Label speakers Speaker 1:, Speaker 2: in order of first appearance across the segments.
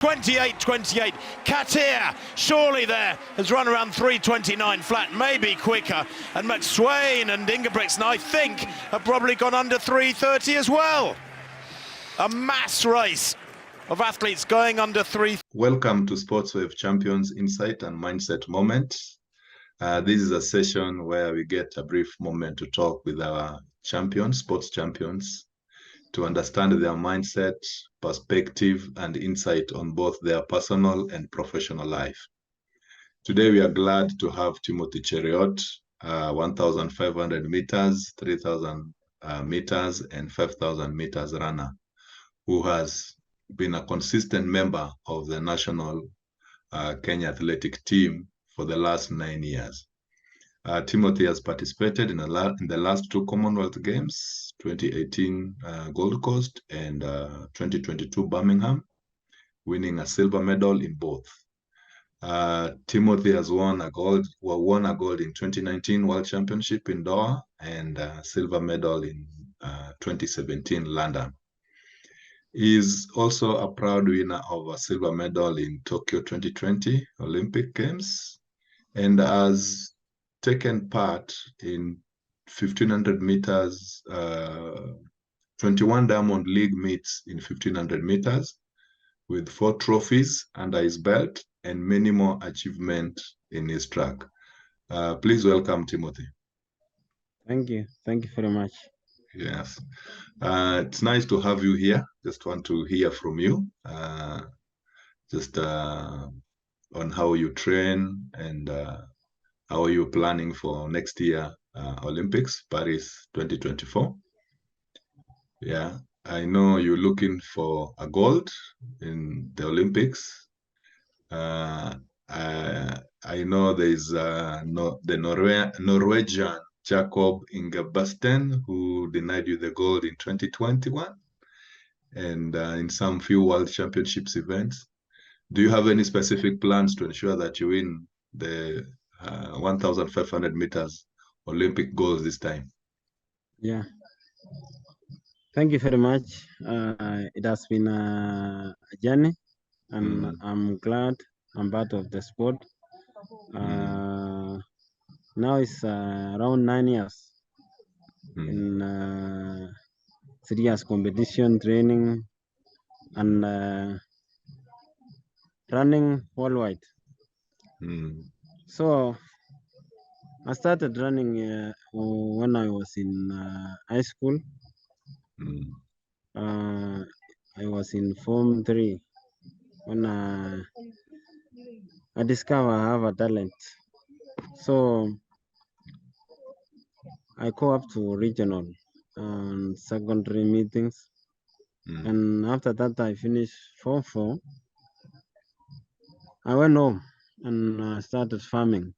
Speaker 1: 28.28. Katir, surely there, has run around 3:29 flat, maybe quicker. And McSwain and Ingebrigtsen, I think, have probably gone under 3:30 as well. A mass race of athletes going under 3.
Speaker 2: Welcome to Sportswave Champions Insight and Mindset Moment. This is a session where we get a brief moment to talk with our champions, sports champions, to understand their mindset, perspective, and insight on both their personal and professional life. Today, we are glad to have Timothy Cheruiyot, 1,500 meters, 3,000 meters, and 5,000 meters runner, who has been a consistent member of the national Kenya athletic team for the last 9 years. Timothy has participated in the last two Commonwealth Games, 2018 Gold Coast and 2022 Birmingham, winning a silver medal in both. Timothy has won a gold in 2019 World Championship in Doha and a silver medal in 2017 London. He is also a proud winner of a silver medal in Tokyo 2020 Olympic Games and has taken part in 1,500 meters, 21 Diamond League meets in 1,500 meters with 4 trophies under his belt and many more achievements in his track. Please welcome Timothy.
Speaker 3: Thank you. Thank you very much.
Speaker 2: Yes. It's nice to have you here. Just want to hear from you, on how you train and how are you planning for next year Olympics, Paris 2024? Yeah, I know you're looking for a gold in the Olympics. I know there's the Norwegian Jakob Ingebrigtsen who denied you the gold in 2021 and in some few World Championships events. Do you have any specific plans to ensure that you win the 1,500 meters Olympic goals this time?
Speaker 3: Yeah. Thank you very much. It has been a journey, and I'm glad I'm part of the sport. Now it's around 9 years in serious competition, training, and running worldwide. So I started running when I was in high school. I was in Form 3 when I discovered I have a talent. So I go up to regional and secondary meetings. And after that, I finished Form 4. I went home and started farming.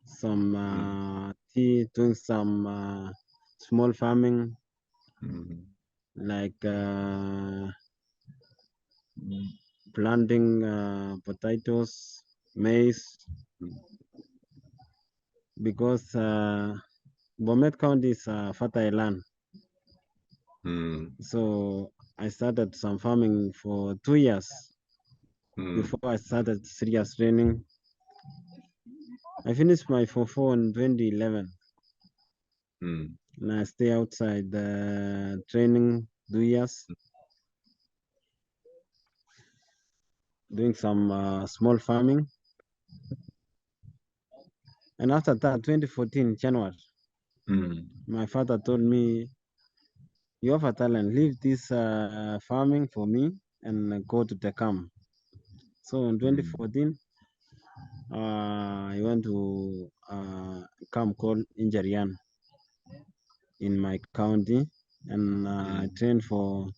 Speaker 3: Some tea, doing some small farming, like planting potatoes, maize, because Bomet County is a fertile land. So I started some farming for 2 years before I started serious training. I finished my Form 4 in 2011. And I stay outside the training 2 years, doing some small farming. And after that, 2014 January, my father told me, "You have a talent, leave this farming for me and go to the camp." So in 2014, I went to a camp called Injerian in my county, and I trained for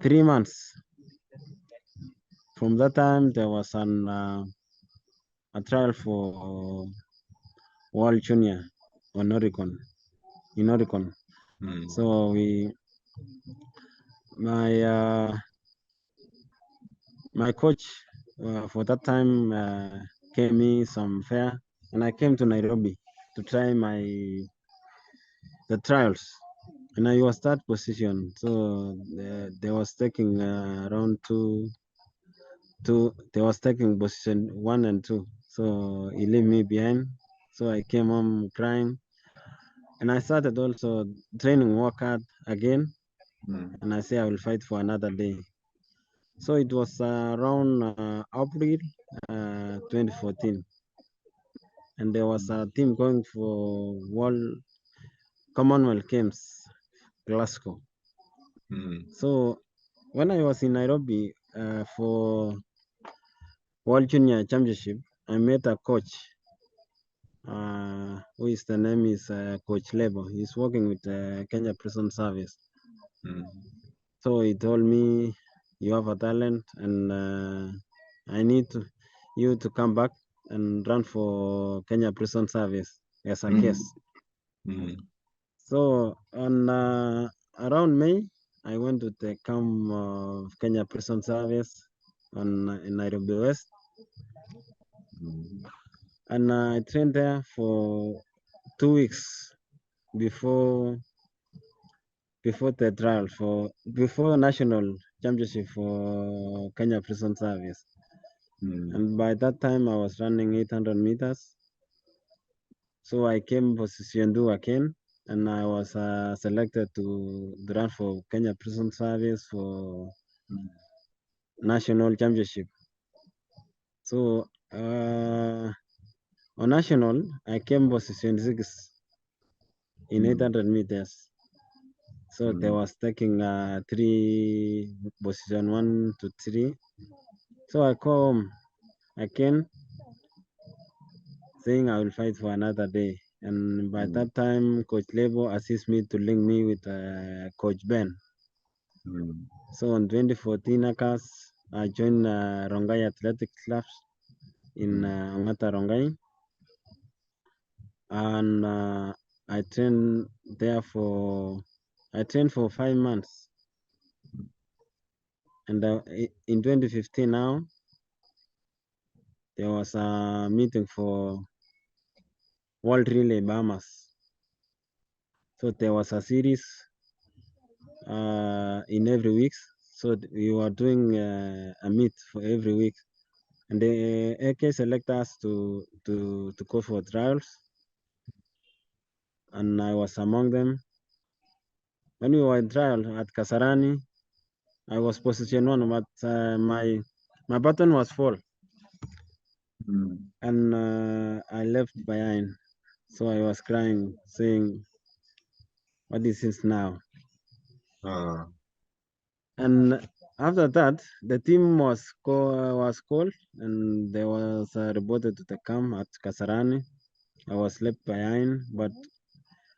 Speaker 3: 3 months. From that time, there was a trial for World Junior in Oregon. So my coach for that time gave me some fare, and I came to Nairobi to try the trials, and I was third position. So they was taking around two. They was taking position 1 and 2, so he left me behind. So I came home crying, and I started also training workout again. And I say I will fight for another day. So it was around April 2014, and there was a team going for World Commonwealth Games, Glasgow. So when I was in Nairobi for World Junior Championship, I met a coach. Who is the name is Coach Lebo. He's working with Kenya Prison Service. So he told me, "You have a talent, and I need you to come back and run for Kenya Prison Service as a case." So on around May, I went to the camp of Kenya Prison Service in Nairobi West, and I trained there for 2 weeks before the trial before national championship for Kenya Prison Service. And by that time, I was running 800 meters. So I came position 2 again, and I was selected to run for Kenya Prison Service for national championship. So on national, I came position 6 in 800 meters. So they was taking 3 position 1 to 3. So I come again, saying I will fight for another day. And by that time, Coach Lebo asked me to link me with Coach Ben. So in 2014, I joined Rongai Athletic Clubs in Ongata Rongai. And I trained there for 5 months. And in 2015 now, there was a meeting for World Relay Bahamas. So there was a series in every week. So we were doing a meet for every week. And the AK select us to go for trials. And I was among them. When we were in trial at Kasarani, I was position 1, but my button was full. And I left behind. So I was crying, saying, "What is this now?" And after that, the team was called, and there was reported to the camp at Kasarani. I was left behind, but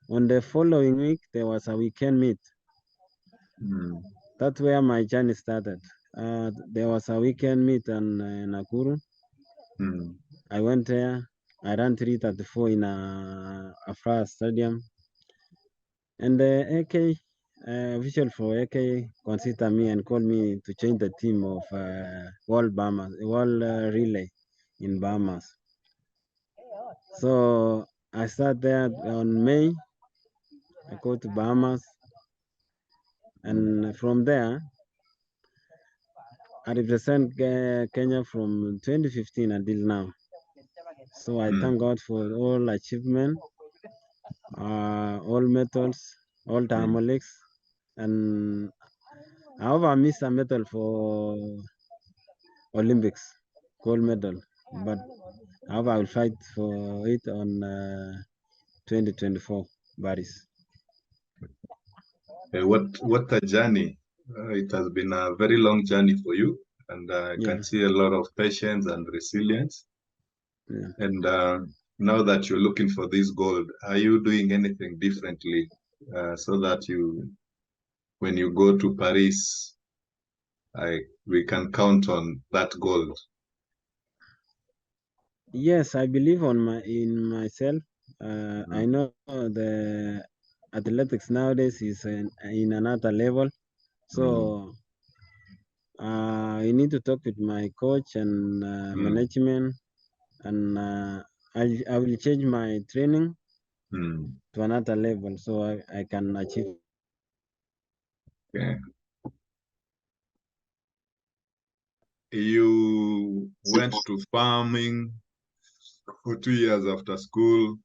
Speaker 3: on the following week, there was a weekend meet. That's where my journey started. There was a weekend meet in Nakuru. I went there. I ran 3:34 in Afra Stadium. And the AK official for AK considered me and called me to change the team of World Relay in Bahamas. So I started there on May. I go to Bahamas, and from there, I represent Kenya from 2015 until now. So I thank God for all achievement, all medals, all time Olympics, and I hope I missed a medal for Olympics, gold medal, but I hope I will fight for it on 2024 Paris.
Speaker 2: What a journey! It has been a very long journey for you, and I can see a lot of patience and resilience.
Speaker 3: Yeah.
Speaker 2: And now that you're looking for this gold, are you doing anything differently so that when you go to Paris, we can count on that gold?
Speaker 3: Yes, I believe in myself. I know the athletics nowadays is in another level. So I need to talk with my coach and management, and I will change my training to another level so I can achieve.
Speaker 2: Okay. you went to farming for 2 years after school.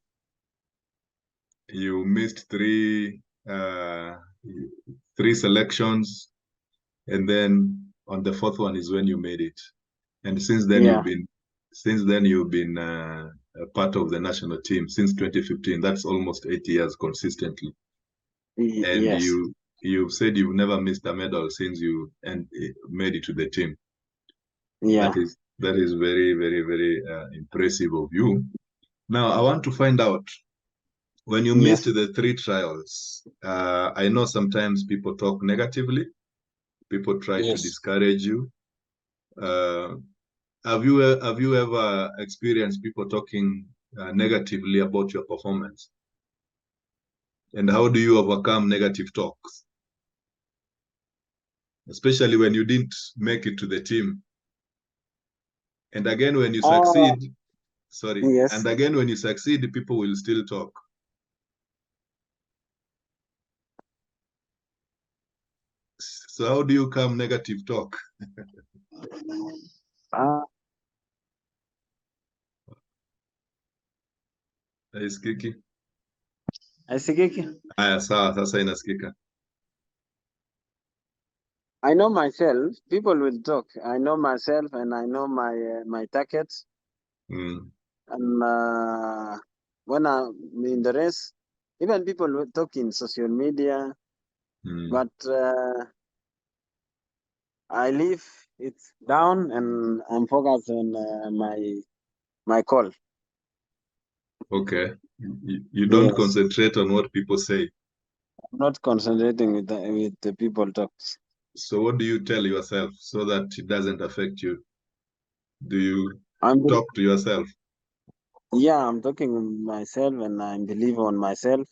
Speaker 2: You missed three selections, and then on the fourth one is when you made it. And since then
Speaker 3: Yeah.
Speaker 2: you've been a part of the national team since 2015. That's almost 8 years consistently. And
Speaker 3: Yes.
Speaker 2: you've said you've never missed a medal since you made it to the team.
Speaker 3: Yeah.
Speaker 2: That is very, very, very impressive of you. Now, I want to find out, when you missed
Speaker 3: Yes.
Speaker 2: the 3 trials, I know sometimes people talk negatively. People try to discourage you. Have you ever experienced people talking negatively about your performance? And how do you overcome negative talks? Especially when you didn't make it to the team. And again, when you succeed,
Speaker 3: Yes.
Speaker 2: and again, when you succeed, people will still talk. So how do you calm negative talk? Haisikiki?
Speaker 3: Haisikiki?
Speaker 2: Haya, sawa, sasa inasikika.
Speaker 3: I know myself. People will talk. I know myself, and I know my targets.
Speaker 2: Mm.
Speaker 3: And when I'm in the race, even people will talk in social media, but I leave it down and I'm focused on my call.
Speaker 2: Okay. You don't
Speaker 3: Yes.
Speaker 2: concentrate on what people say.
Speaker 3: I'm not concentrating with the people talks.
Speaker 2: So what do you tell yourself so that it doesn't affect you? Do you
Speaker 3: I'm
Speaker 2: talk to yourself?
Speaker 3: Yeah, I'm talking with myself and I believe on myself.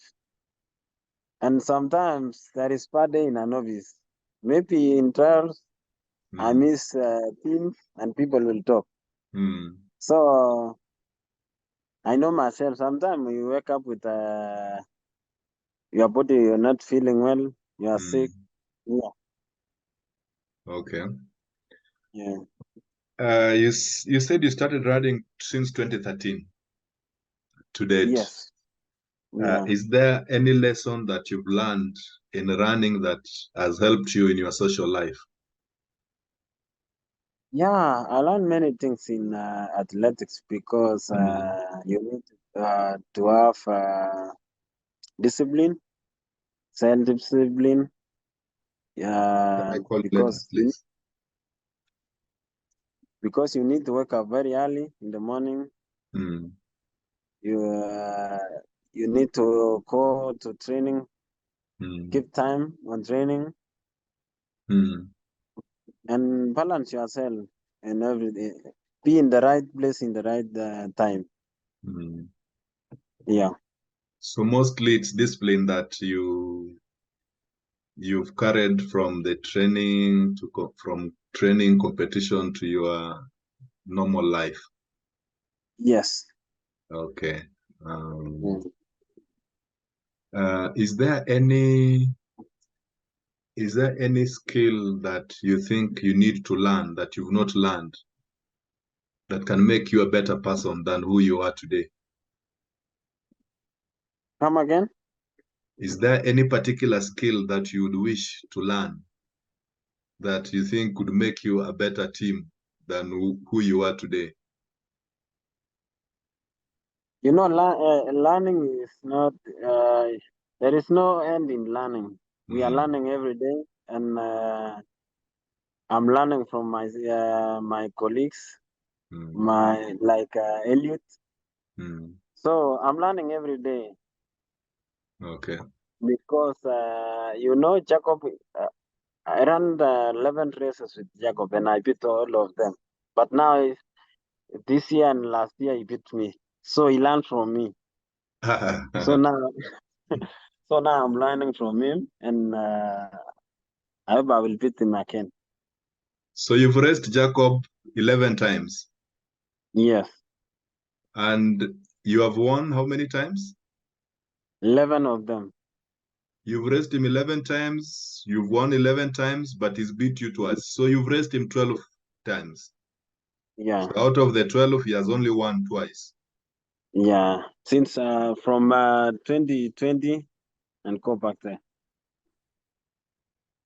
Speaker 3: And sometimes there is bad day in a novice. Maybe in trials I miss team and people will talk. So I know myself. Sometimes you wake up with your body, you're not feeling well, you are sick. Yeah.
Speaker 2: Okay.
Speaker 3: Yeah.
Speaker 2: You said you started running since 2013 to date.
Speaker 3: Yes. Yeah.
Speaker 2: Is there any lesson that you've learned in running that has helped you in your social life?
Speaker 3: Yeah, I learned many things in athletics because you need to have discipline, self-discipline.
Speaker 2: Can I call later, please?
Speaker 3: Because you need to wake up very early in the morning. You need to go to training, keep time on training, and balance yourself and everything. Be in the right place in the right time. Yeah.
Speaker 2: So mostly it's discipline that you've carried from the training from training competition to your normal life.
Speaker 3: Yes.
Speaker 2: Okay. Is there any skill that you think you need to learn that you've not learned that can make you a better person than who you are today?
Speaker 3: Come again?
Speaker 2: Is there any particular skill that you would wish to learn that you think could make you a better team than who you are today?
Speaker 3: You know, learning is not, there is no end in learning. We are learning every day, and I'm learning from my colleagues, Elliot. So I'm learning every day.
Speaker 2: Okay.
Speaker 3: Because, Jacob, I ran the 11 races with Jacob and I beat all of them. But now, this year and last year, he beat me. So he learned from me. So now, I'm learning from him, and I hope I will beat him again.
Speaker 2: So you've raced Jacob 11 times?
Speaker 3: Yes.
Speaker 2: And you have won how many times?
Speaker 3: 11 of them.
Speaker 2: You've raced him 11 times, you've won 11 times, but he's beat you twice. So you've raced him 12 times.
Speaker 3: Yeah.
Speaker 2: So out of the 12, he has only won twice.
Speaker 3: Yeah. Since from 2020 and go back there.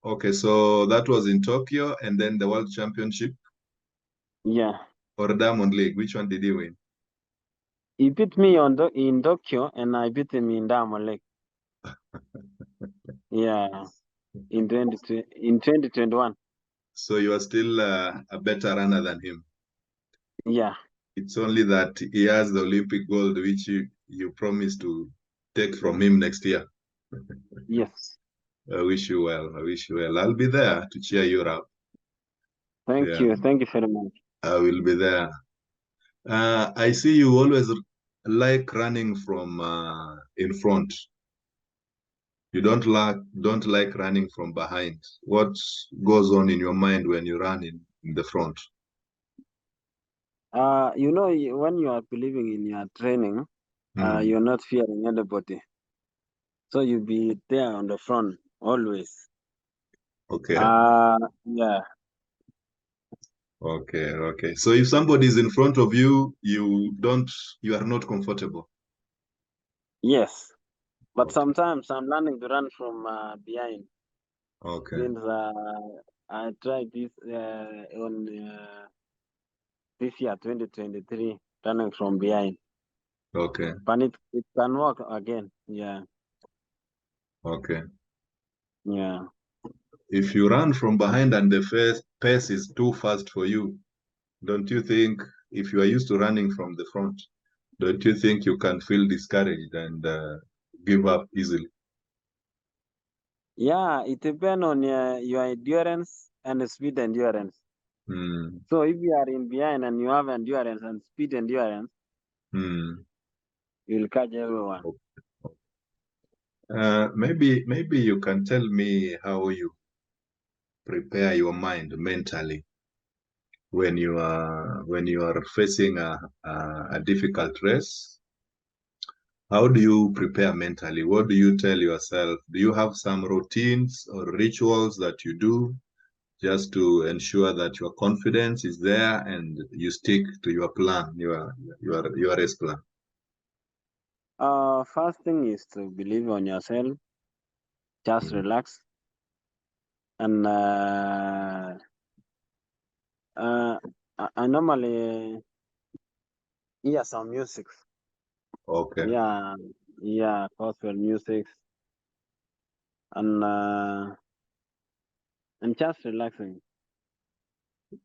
Speaker 2: Okay, so that was in Tokyo, and then the World Championship
Speaker 3: Yeah.
Speaker 2: or Diamond League. Which one did he win?
Speaker 3: He beat me in Tokyo, and I beat him in Diamond League. Yeah. In 2021.
Speaker 2: So you are still a better runner than him.
Speaker 3: Yeah.
Speaker 2: It's only that he has the Olympic gold, which you promised to take from him next year.
Speaker 3: Yes.
Speaker 2: I wish you well. I wish you well. I'll be there to cheer you up.
Speaker 3: Thank
Speaker 2: Yeah,
Speaker 3: you. Thank you very much.
Speaker 2: I will be there. I see you always like running from in front. You don't like running from behind. What goes on in your mind when you run in the front?
Speaker 3: When you are believing in your training,
Speaker 2: Hmm.
Speaker 3: you're not fearing anybody. So you be there on the front always.
Speaker 2: Okay.
Speaker 3: Yeah.
Speaker 2: Okay. So if somebody is in front of you, you are not comfortable.
Speaker 3: Yes. But
Speaker 2: Okay.
Speaker 3: sometimes I'm learning to run from behind.
Speaker 2: Okay.
Speaker 3: Since I tried this on this year, 2023, running from behind.
Speaker 2: Okay.
Speaker 3: But it can work again. Yeah.
Speaker 2: Okay.
Speaker 3: Yeah.
Speaker 2: If you run from behind and the pace is too fast for you, don't you think if you are used to running from the front, don't you think you can feel discouraged and give up easily?
Speaker 3: Yeah, it depends on your endurance and the speed endurance.
Speaker 2: Hmm.
Speaker 3: So if you are in behind and you have endurance and speed endurance,
Speaker 2: Hmm.
Speaker 3: you'll catch everyone.
Speaker 2: Maybe you can tell me how you prepare your mind mentally when you are facing a difficult race. How do you prepare mentally? What do you tell yourself? Do you have some routines or rituals that you do just to ensure that your confidence is there and you stick to your plan, your race plan?
Speaker 3: First thing is to believe on yourself. Just
Speaker 2: Mm.
Speaker 3: relax and uh, I normally hear some music.
Speaker 2: Okay.
Speaker 3: Yeah, yeah, gospel music and just relaxing.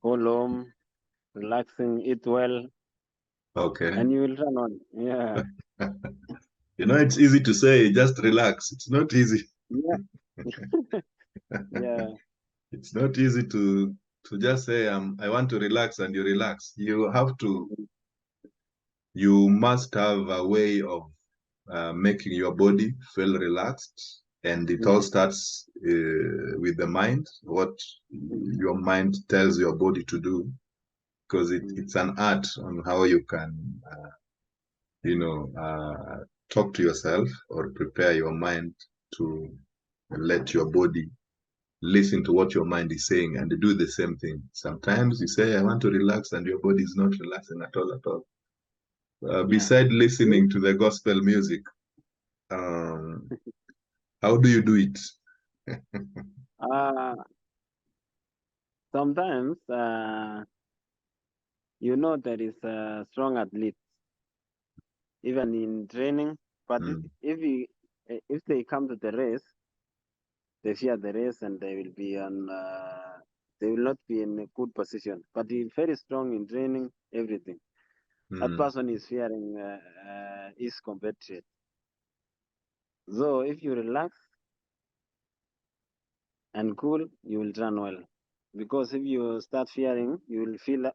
Speaker 3: Go home, relaxing, eat well,
Speaker 2: Okay.
Speaker 3: and you will run on. Yeah,
Speaker 2: It's easy to say, just relax. It's not easy.
Speaker 3: yeah, yeah,
Speaker 2: It's not easy to just say, I want to relax and you relax. You must have a way of making your body feel relaxed. And it all
Speaker 3: yeah,
Speaker 2: starts with the mind, what your mind tells your body to do, because it's an art on how you can, talk to yourself or prepare your mind to let your body listen to what your mind is saying and do the same thing. Sometimes you say, I want to relax, and your body is not relaxing at all, at all.
Speaker 3: yeah.
Speaker 2: Beside listening to the gospel music, um, how do you do it?
Speaker 3: Uh, Sometimes there is strong athletes even in training, but
Speaker 2: Mm,
Speaker 3: if they come to the race, they fear the race and they will not be in a good position. But if very strong in training, everything. That
Speaker 2: mm.
Speaker 3: person is fearing his compatriot. So if you relax and cool, you will run well. Because if you start fearing, you feel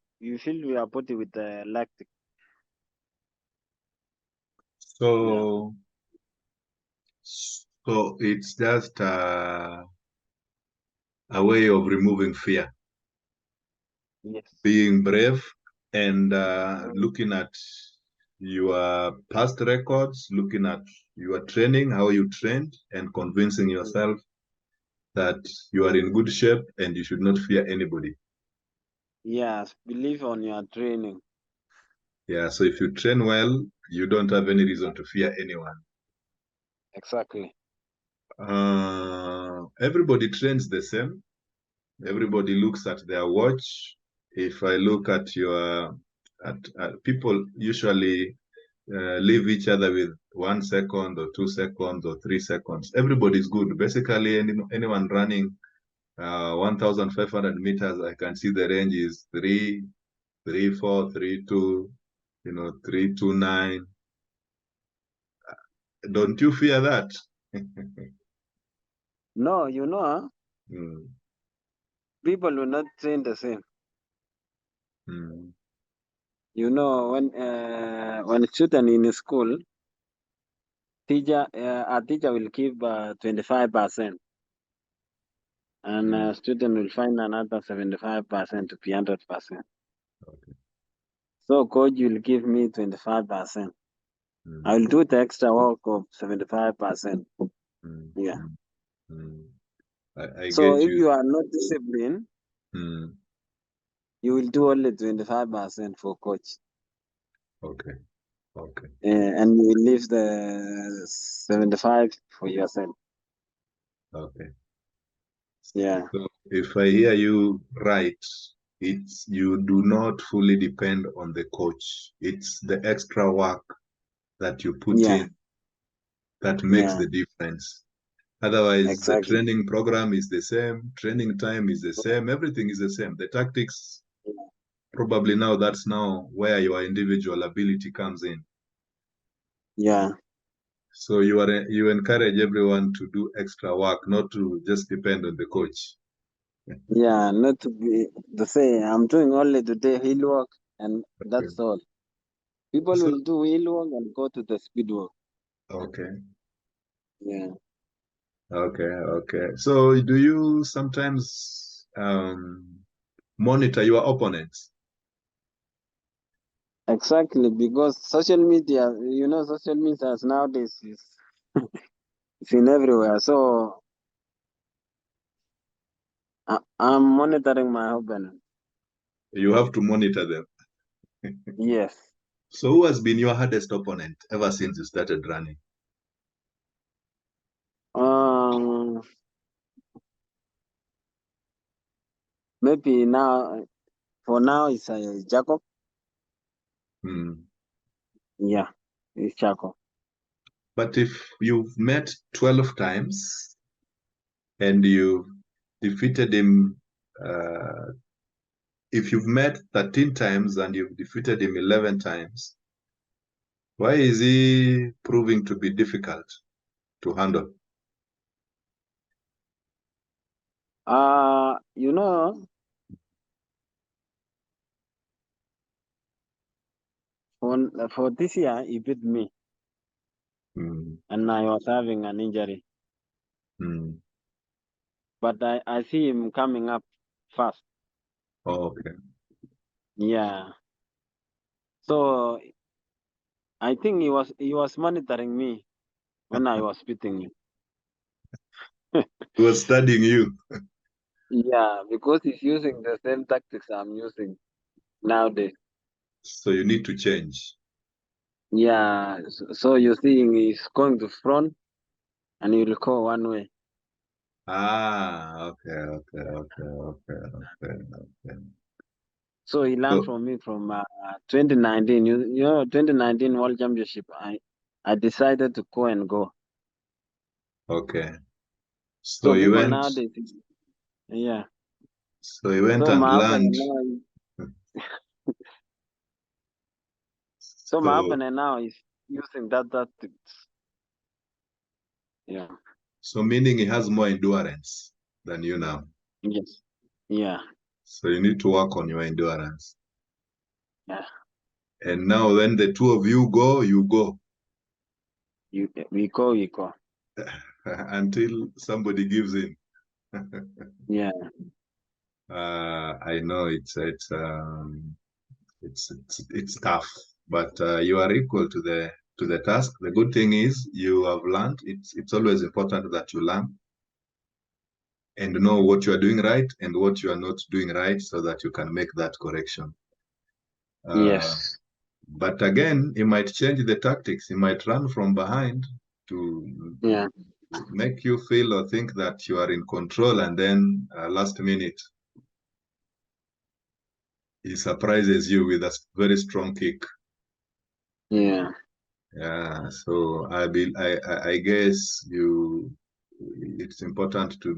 Speaker 3: your body with lactic. Yeah.
Speaker 2: So, so it's just a way of removing fear,
Speaker 3: Yes.
Speaker 2: being brave, and looking at your past records, looking at your training, how you trained, and convincing yourself that you are in good shape and you should not fear anybody.
Speaker 3: Yes, believe on your training.
Speaker 2: Yeah, so if you train well, you don't have any reason to fear anyone.
Speaker 3: Exactly.
Speaker 2: Everybody trains the same. Everybody looks at their watch. If I look at your, people usually leave each other with 1 second or 2 seconds or 3 seconds. Everybody's good. Basically, anyone running 1,500 meters, I can see the range is 3, 3, 4, 3, 2, 3, 2, 9. Don't you fear that?
Speaker 3: No,
Speaker 2: Mm,
Speaker 3: people will not train the same.
Speaker 2: mm,
Speaker 3: When student in school, a teacher will give 25%, and
Speaker 2: mm.
Speaker 3: student will find another 75% to be 100%.
Speaker 2: Okay.
Speaker 3: So coach will give me 25%. I
Speaker 2: Mm,
Speaker 3: will do the extra work of 75%.
Speaker 2: mm,
Speaker 3: Yeah.
Speaker 2: mm, mm. I
Speaker 3: So
Speaker 2: get
Speaker 3: if
Speaker 2: you.
Speaker 3: you are not disciplined,
Speaker 2: Mm,
Speaker 3: you will do only 25% for coach,
Speaker 2: okay, okay,
Speaker 3: and you will leave the 75 for yourself.
Speaker 2: okay.
Speaker 3: Yeah.
Speaker 2: So if I hear you right, it's you do not fully depend on the coach. It's the extra work that you put
Speaker 3: Yeah.
Speaker 2: in that makes
Speaker 3: Yeah.
Speaker 2: the difference. Otherwise, the
Speaker 3: Exactly.
Speaker 2: training program is the same, training time is the same, everything is the same. The tactics, probably that's now where your individual ability comes in.
Speaker 3: Yeah.
Speaker 2: So you encourage everyone to do extra work, not to just depend on the coach.
Speaker 3: Yeah. Not to be the same. I'm doing only today hill work, and
Speaker 2: Okay.
Speaker 3: that's all. People
Speaker 2: So
Speaker 3: will do hill work and go to the speed work.
Speaker 2: okay,
Speaker 3: Yeah.
Speaker 2: okay. So do you sometimes monitor your opponents?
Speaker 3: Exactly, because social media, social media nowadays is it's in everywhere. So I'm monitoring my opponent.
Speaker 2: You have to monitor them.
Speaker 3: Yes.
Speaker 2: So who has been your hardest opponent ever since you started running?
Speaker 3: Um, Maybe now, for now, it's Jacob.
Speaker 2: Hmm.
Speaker 3: Yeah, it's Jacob.
Speaker 2: But if you've met 12 times and you defeated him, if you've met 13 times and you've defeated him 11 times, why is he proving to be difficult to handle?
Speaker 3: Uh, you know, for this year, he beat me,
Speaker 2: Hmm.
Speaker 3: and I was having an injury.
Speaker 2: Hmm.
Speaker 3: But I see him coming up fast.
Speaker 2: Oh, okay.
Speaker 3: Yeah. So I think he was monitoring me when I was beating him.
Speaker 2: He was studying you.
Speaker 3: Yeah, because he's using the same tactics I'm using nowadays.
Speaker 2: So you need to change.
Speaker 3: Yeah, so you're seeing he's going to front and he'll go one way.
Speaker 2: Ah, okay.
Speaker 3: So he learned
Speaker 2: So,
Speaker 3: from me from 2019. 2019 World Championship. I decided to go and go.
Speaker 2: okay. So
Speaker 3: So
Speaker 2: you
Speaker 3: people
Speaker 2: went,
Speaker 3: nowadays, yeah.
Speaker 2: so you went
Speaker 3: So
Speaker 2: and
Speaker 3: my opponent
Speaker 2: learned.
Speaker 3: now, so my
Speaker 2: So,
Speaker 3: opponent now is using that tactics. Yeah.
Speaker 2: so meaning he has more endurance than you now.
Speaker 3: Yes. Yeah.
Speaker 2: So you need to work on your endurance.
Speaker 3: Yeah.
Speaker 2: And now when the two of you go, you go
Speaker 3: We go.
Speaker 2: until somebody gives in.
Speaker 3: Yeah.
Speaker 2: I know it's tough, but you are equal to the task. The good thing is you have learned. It's always important that you learn, and know what you are doing right and what you are not doing right so that you can make that correction.
Speaker 3: Yes.
Speaker 2: But again, he might change the tactics. He might run from behind to make you feel or think that you are in control, and then last minute he surprises you with a very strong kick.
Speaker 3: Yeah.
Speaker 2: Yeah. So I guess it's important to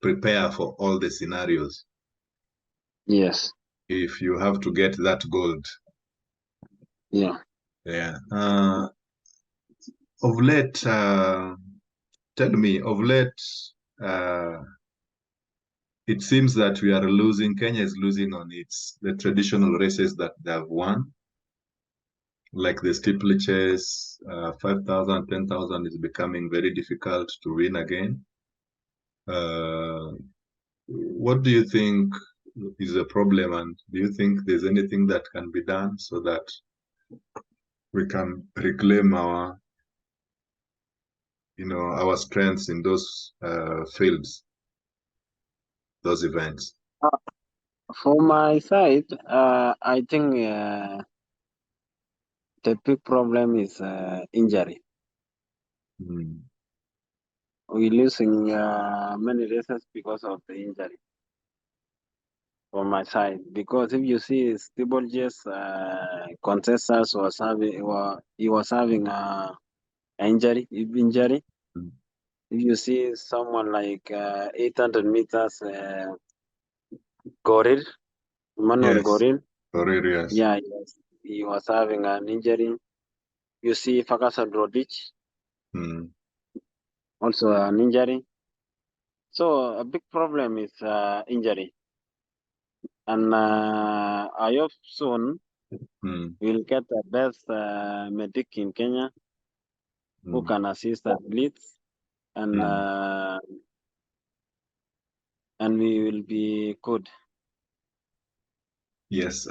Speaker 2: prepare for all the scenarios.
Speaker 3: Yes.
Speaker 2: If you have to get that gold.
Speaker 3: Yeah.
Speaker 2: Yeah. Of late, tell me, of late, it seems that we are losing, Kenya is losing on the traditional races that they have won, like the steeplechase, 5,000, 10,000 is becoming very difficult to win again. What do you think is a problem, and do you think there's anything that can be done so that we can reclaim our strengths in those fields, those events?
Speaker 3: For my side, I think the big problem is injury. We're losing many races because of the injury. On my side, because if you see steeplechase contestants he was having injury.
Speaker 2: Mm.
Speaker 3: If you see someone like 800 meters, Goril, Manuel
Speaker 2: Yes,
Speaker 3: Goril,
Speaker 2: Aurelius.
Speaker 3: yeah, he was having an injury. You see Ferguson Rodich,
Speaker 2: Mm.
Speaker 3: also an injury. So a big problem is injury, and I hope soon
Speaker 2: Mm.
Speaker 3: we'll get the best medic in Kenya who
Speaker 2: Mm.
Speaker 3: can assist athletes, and we will be good.
Speaker 2: Yes,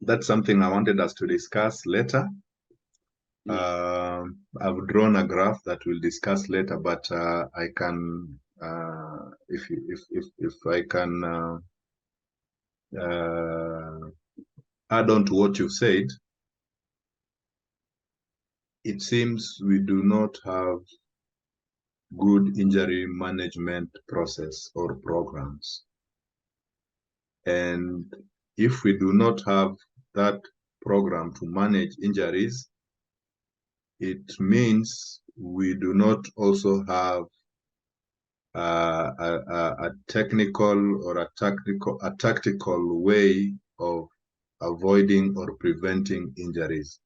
Speaker 2: that's something I wanted us to discuss later. I've drawn a graph that we'll discuss later, but I can, if I can add on to what you've said, it seems we do not have good injury management process or programs. And if we do not have that program to manage injuries, it means we do not also have a technical or a tactical way of avoiding or preventing injuries.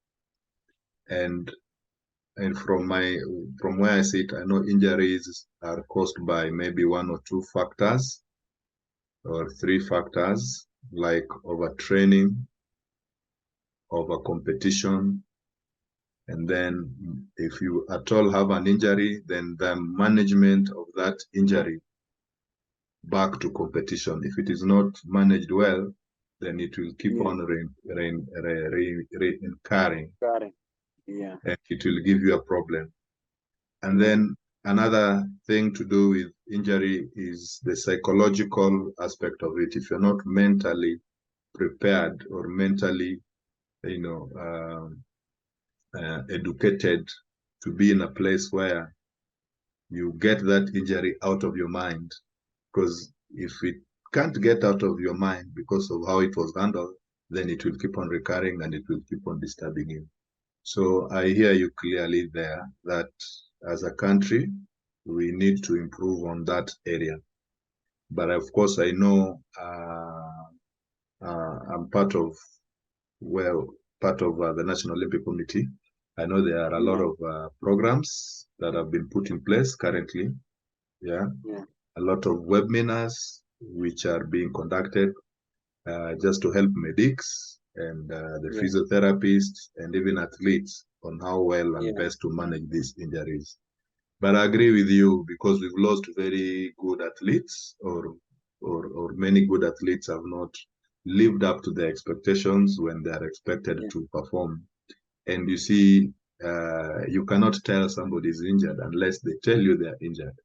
Speaker 2: And from where I sit, I know injuries are caused by maybe one or two factors or three factors, like overtraining, over competition, and then if you at all have an injury, then the management of that injury back to competition. If it is not managed well, then it will keep on recurring,
Speaker 3: Yeah.
Speaker 2: and it will give you a problem. And then another thing to do with injury is the psychological aspect of it. If you're not mentally prepared or mentally, educated to be in a place where you get that injury out of your mind, because if it can't get out of your mind because of how it was handled, then it will keep on recurring and it will keep on disturbing you. So I hear you clearly there that as a country, we need to improve on that area. But of course, I know I'm part of the National Olympic Committee. I know there are a lot of programs that have been put in place currently. Yeah. A lot of webinars which are being conducted just to help medics and the physiotherapists and even athletes on how well and best to manage these injuries. But I agree with you, because we've lost very good athletes, or many good athletes have not lived up to their expectations when they are expected to perform. And you see, you cannot tell somebody is injured unless they tell you they're injured.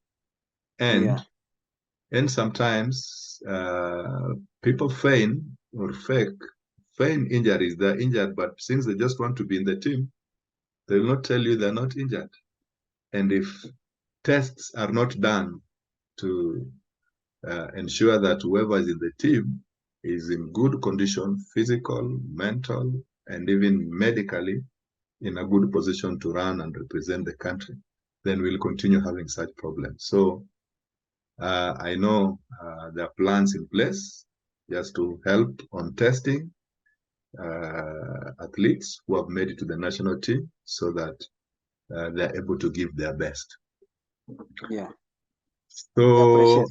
Speaker 2: And sometimes people feign or feign injuries. They're injured, but since they just want to be in the team, they will not tell you they're not injured. And if tests are not done to ensure that whoever is in the team is in good condition, physical, mental, and even medically, in a good position to run and represent the country, then we'll continue having such problems. So I know there are plans in place just to help on testing athletes who have made it to the national team so that they're able to give their best.
Speaker 3: Yeah.
Speaker 2: So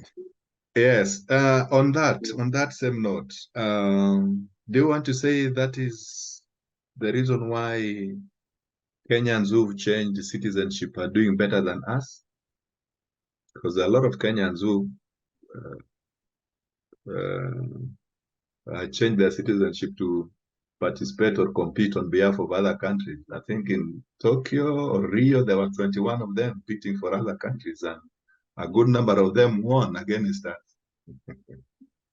Speaker 2: yes, on that same note, do you want to say that is the reason why Kenyans who've changed citizenship are doing better than us? Because there are a lot of Kenyans who change their citizenship to participate or compete on behalf of other countries. I think in Tokyo or Rio, there were 21 of them competing for other countries, and a good number of them won against us.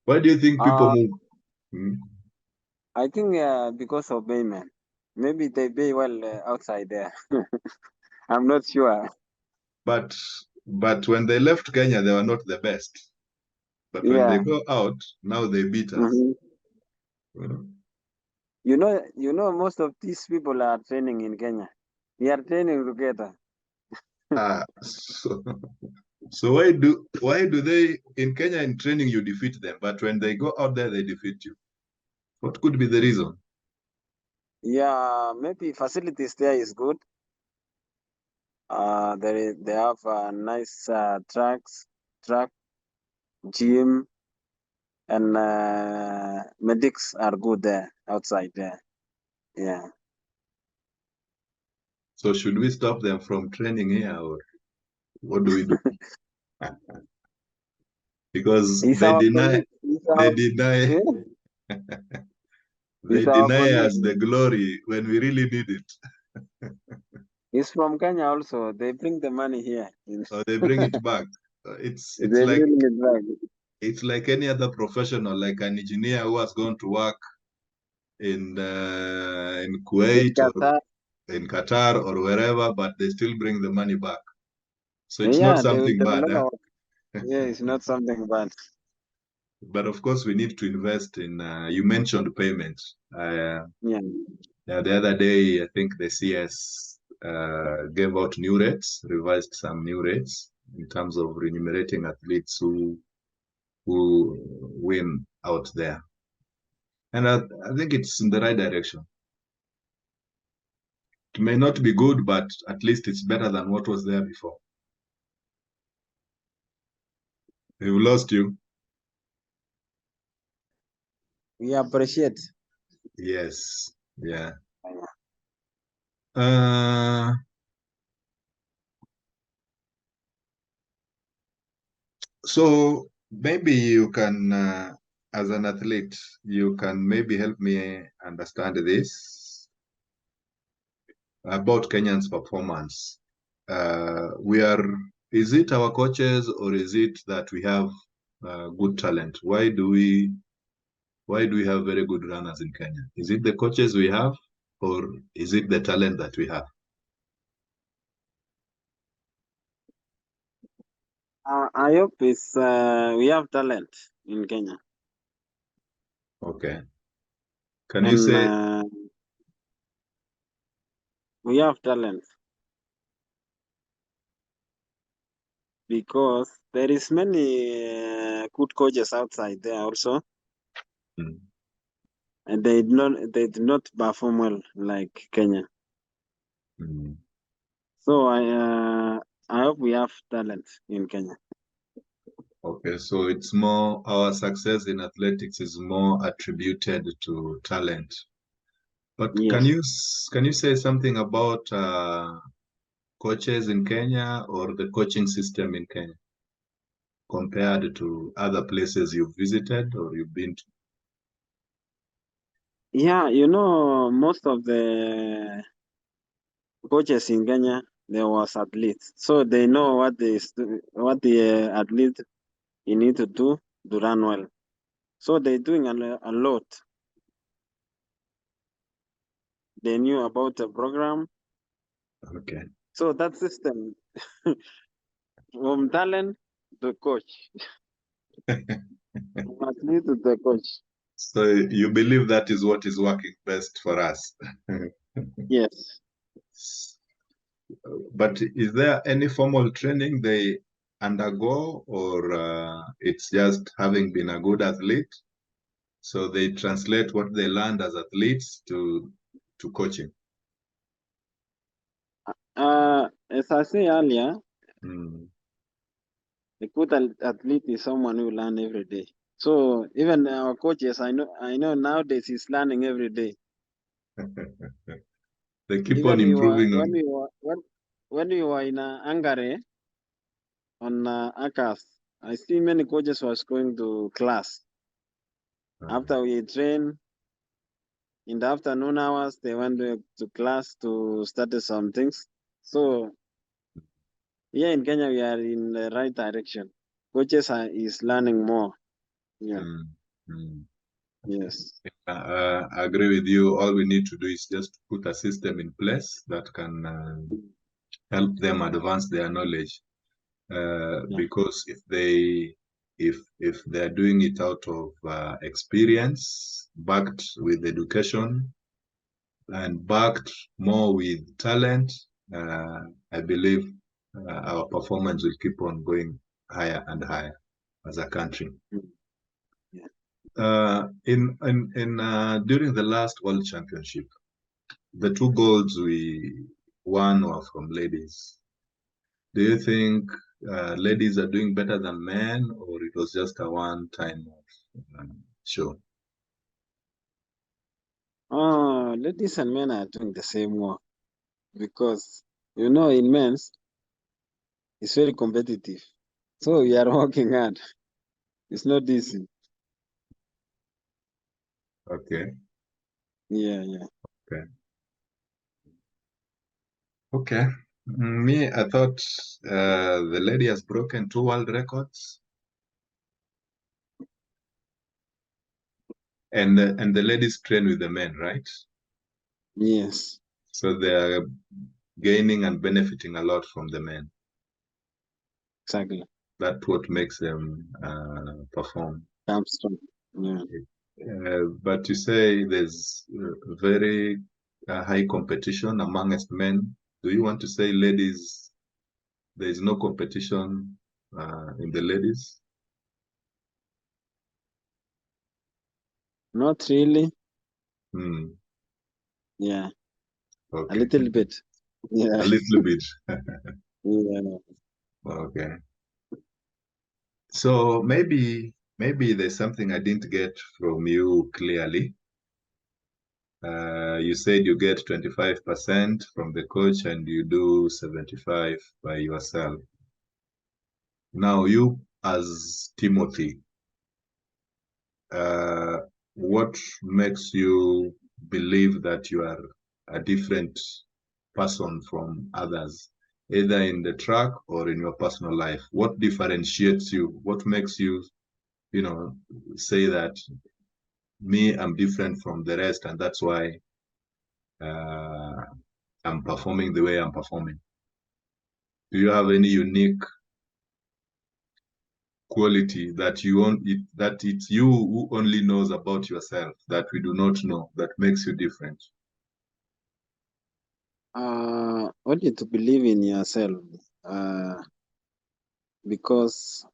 Speaker 2: Why do you think people move?
Speaker 3: I think because of payment. Maybe they pay well outside there. I'm not sure.
Speaker 2: But when they left Kenya, they were not the best. But when they go out, now they beat us.
Speaker 3: You know, most of these people are training in Kenya. We are training together.
Speaker 2: So why do they in Kenya in training you defeat them, but when they go out there they defeat you? What could be the reason?
Speaker 3: Yeah, maybe facilities there is good. They have nice track, gym, and medics are good there outside there. Yeah.
Speaker 2: So should we stop them from training here, or what do we do? Because they deny us the glory when we really need it.
Speaker 3: He's from Kenya also. They bring the money here.
Speaker 2: So they bring it back. It's like any other professional, like an engineer who has gone to work in Kuwait or in Qatar or wherever, but they still bring the money back. So it's not something bad.
Speaker 3: Yeah, it's not something bad.
Speaker 2: But of course, we need to invest in. You mentioned payment. The other day, I think the CS gave out new rates, revised some new rates in terms of remunerating athletes who win out there. And I think it's in the right direction. It may not be good, but at least it's better than what was there before. We've lost you.
Speaker 3: We appreciate.
Speaker 2: Yes. Yeah. So maybe you can, as an athlete, you can maybe help me understand this about Kenyan's performance. Is it our coaches or is it that we have good talent? Why do we have very good runners in Kenya? Is it the coaches we have, or is it the talent that we have?
Speaker 3: I hope it's we have talent in Kenya.
Speaker 2: Okay. Can you say
Speaker 3: we have talent because there is many good coaches outside there also, and they did not perform well like Kenya. So I hope we have talent in Kenya.
Speaker 2: Okay, so it's more, our success in athletics is more attributed to talent. But yes. Can you say something about coaches in Kenya or the coaching system in Kenya compared to other places you've visited or you've been to?
Speaker 3: Yeah, you know, most of the coaches in Kenya, there was athletes, so they know what the athlete you need to do to run well. So they're doing a lot. They knew about the program.
Speaker 2: Okay.
Speaker 3: So that system, from talent to coach, from athlete to the coach.
Speaker 2: So you believe that is what is working best for us?
Speaker 3: Yes.
Speaker 2: But is there any formal training they undergo, or it's just having been a good athlete? So they translate what they learned as athletes to coaching.
Speaker 3: As I say earlier,
Speaker 2: Mm.
Speaker 3: a good athlete is someone who learn every day. So even our coaches, I know nowadays is learning every day.
Speaker 2: They keep on
Speaker 3: Even
Speaker 2: improving
Speaker 3: when we were in Hungary on ACAS, I see many coaches was going to class. After we train in the afternoon hours, they went to class to study some things. So here in Kenya, we are in the right direction. Coaches is learning more. Yeah.
Speaker 2: Mm. Mm.
Speaker 3: Yes.
Speaker 2: I agree with you. All we need to do is just put a system in place that can help them advance their knowledge.
Speaker 3: Yeah.
Speaker 2: Because if they're doing it out of experience, backed with education, and backed more with talent, I believe our performance will keep on going higher and higher as a country.
Speaker 3: Mm. Yeah.
Speaker 2: During the last World Championship, the 2 golds we won were from ladies. Do you think ladies are doing better than men, or it was just a one-time show?
Speaker 3: Ladies and men are doing the same work because in men's it's very competitive. So we are working hard. It's not easy.
Speaker 2: Okay.
Speaker 3: Yeah, yeah.
Speaker 2: Okay. Okay. Me, I thought the lady has broken 2 world records, and the ladies train with the men, right?
Speaker 3: Yes,
Speaker 2: So they are gaining and benefiting a lot from the men.
Speaker 3: exactly.
Speaker 2: That's what makes them perform.
Speaker 3: Comes from yeah.
Speaker 2: But you say there's very high competition amongst men. Do you want to say ladies, there is no competition in the ladies?
Speaker 3: Not really.
Speaker 2: Hmm.
Speaker 3: Yeah, a
Speaker 2: Okay.
Speaker 3: little bit. Yeah,
Speaker 2: A little bit.
Speaker 3: yeah.
Speaker 2: Okay. So maybe there's something I didn't get from you clearly. You said you get 25% from the coach and you do 75 by yourself. Now you as Timothy, uh, what makes you believe that you are a different person from others, either in the track or in your personal life? What differentiates you? What makes you, say that me, I'm different from the rest, and that's why uh, I'm performing the way I'm performing? Do you have any unique quality that that it's you who only knows about yourself that we do not know that makes you different?
Speaker 3: Only to believe in yourself. Uh, because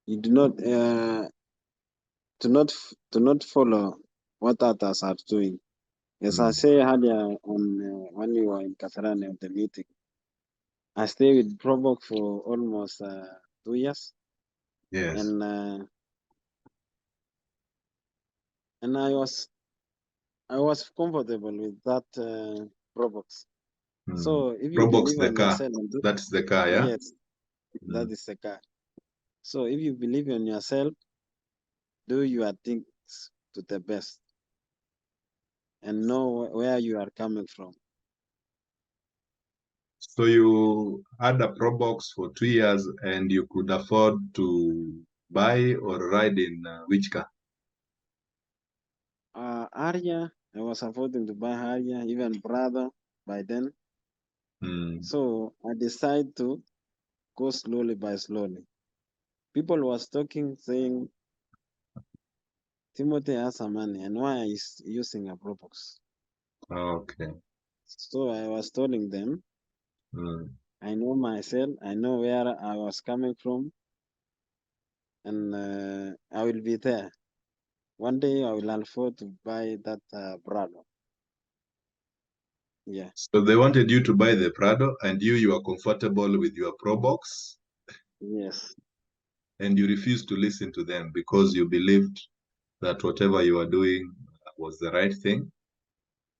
Speaker 3: you do not follow what others are doing. As I
Speaker 2: Mm.
Speaker 3: say earlier on when we were in Kasarani at the meeting, I stayed with Probok for almost 2 years,
Speaker 2: Yes.
Speaker 3: and I was comfortable with that Probox.
Speaker 2: Mm.
Speaker 3: So if you
Speaker 2: Probox
Speaker 3: believe
Speaker 2: the
Speaker 3: on
Speaker 2: car.
Speaker 3: yourself, and
Speaker 2: That's the car, yeah?
Speaker 3: yes, that
Speaker 2: Mm.
Speaker 3: is the car. So if you believe in yourself, do your things to the best, and know where you are coming from.
Speaker 2: So you had a Pro Box for 2 years and you could afford to buy or ride in which car?
Speaker 3: Harrier, I was affording to buy Harrier, even brother by then. So I decided to go slowly by slowly. People was talking, saying, Timothy has some money, and why is using a Pro Box?
Speaker 2: Okay.
Speaker 3: So I was telling them, I know myself, I know where I was coming from, and I will be there. One day I will afford to buy that Prado. Yeah.
Speaker 2: So they wanted you to buy the Prado and you are comfortable with your Pro Box?
Speaker 3: Yes.
Speaker 2: And you refused to listen to them because you believed that whatever you are doing was the right thing?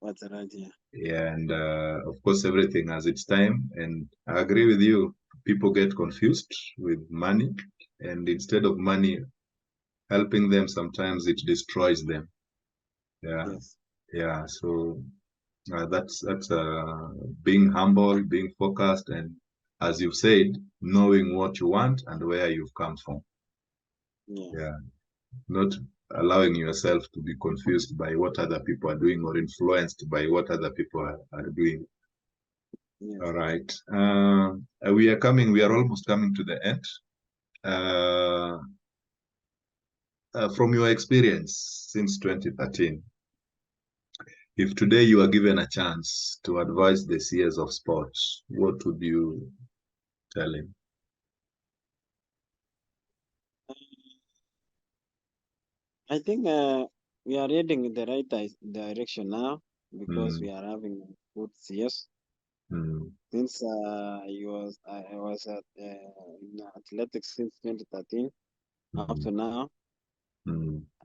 Speaker 3: What's the idea?
Speaker 2: Yeah, and of course, everything has its time. And I agree with you. People get confused with money, and instead of money helping them, sometimes it destroys them. Yeah,
Speaker 3: Yes.
Speaker 2: yeah. So that's being humble, being focused, and as you've said, knowing what you want and where you've come from.
Speaker 3: Yeah.
Speaker 2: Yeah, not allowing yourself to be confused by what other people are doing or influenced by what other people are doing.
Speaker 3: Yes.
Speaker 2: All right. We are almost coming to the end. From your experience since 2013, if today you are given a chance to advise the CS of sports, what would you tell him?
Speaker 3: I think we are heading in the right direction now because we are having good CS. Since I was at in athletics since 2013 up to now.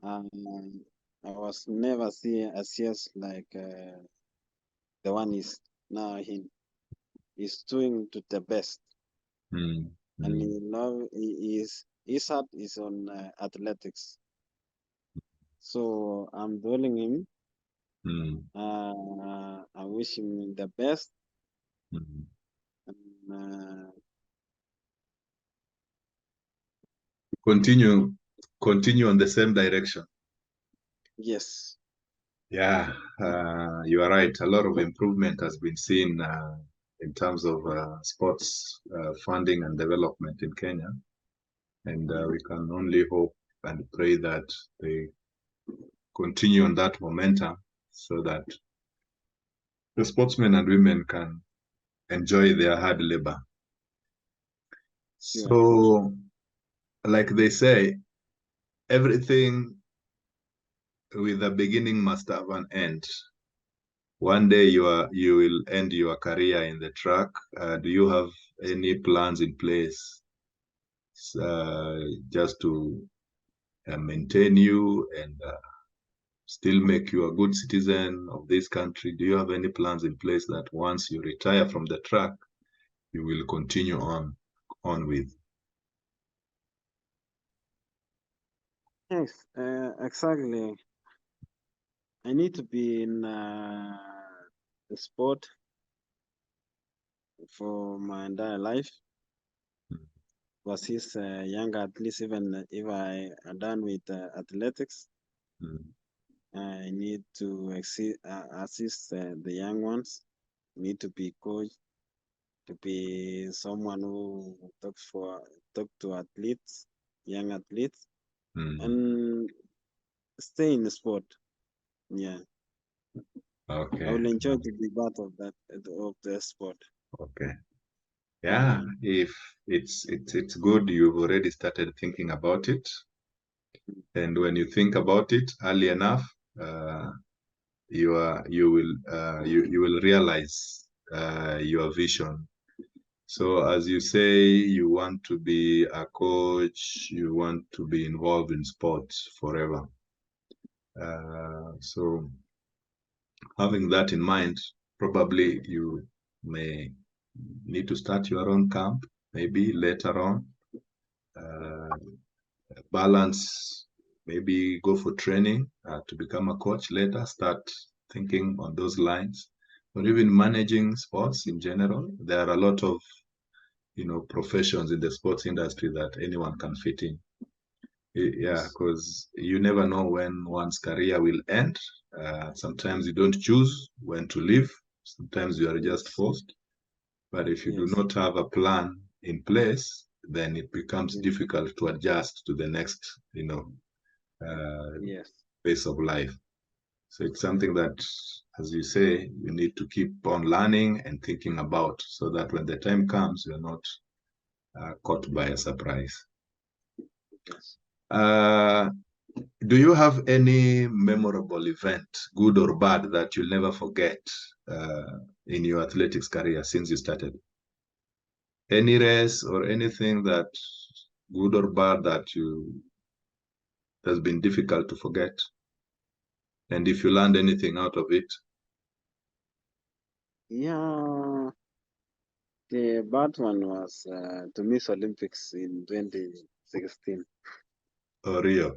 Speaker 3: I was never see a CS like the one is now he's doing to the best, and his heart is on athletics. So I'm telling him. I wish him the best. And,
Speaker 2: Continue on the same direction.
Speaker 3: yes.
Speaker 2: Yeah, you are right. A lot of improvement has been seen in terms of sports funding and development in Kenya. And we can only hope and pray that they continue on that momentum so that the sportsmen and women can enjoy their hard labor. So, like they say, everything with a beginning must have an end. One day you will end your career in the track. Do you have any plans in place just to maintain you and still make you a good citizen of this country? Do you have any plans in place that once you retire from the track, you will continue on with?
Speaker 3: Yes, exactly. I need to be in the sport for my entire life. Was his young athletes, even if I am done with athletics, I need to assist the young ones. Need to be coach, to be someone who talk to athletes, young athletes, and stay in the sport. Yeah.
Speaker 2: Okay.
Speaker 3: I will enjoy to be part of that of the sport.
Speaker 2: Okay. Yeah, if it's good you've already started thinking about it. And when you think about it early enough, you will realize your vision. So as you say, you want to be a coach, you want to be involved in sports forever. So having that in mind, probably you may need to start your own camp, maybe later on. Balance, maybe go for training to become a coach later, start thinking on those lines. or even managing sports in general. There are a lot of, professions in the sports industry that anyone can fit in. Yeah, because you never know when one's career will end. Sometimes you don't choose when to leave. Sometimes you are just forced. But if you do not have a plan in place, then it becomes difficult to adjust to the next, phase of life. So it's something that, as you say, you need to keep on learning and thinking about, so that when the time comes, you're not caught by a surprise. Do you have any memorable event, good or bad, that you'll never forget in your athletics career since you started? Any race or anything that, good or bad, that has been difficult to forget? And if you learned anything out of it?
Speaker 3: Yeah, the bad one was to miss Olympics in 2016.
Speaker 2: Oh, Rio.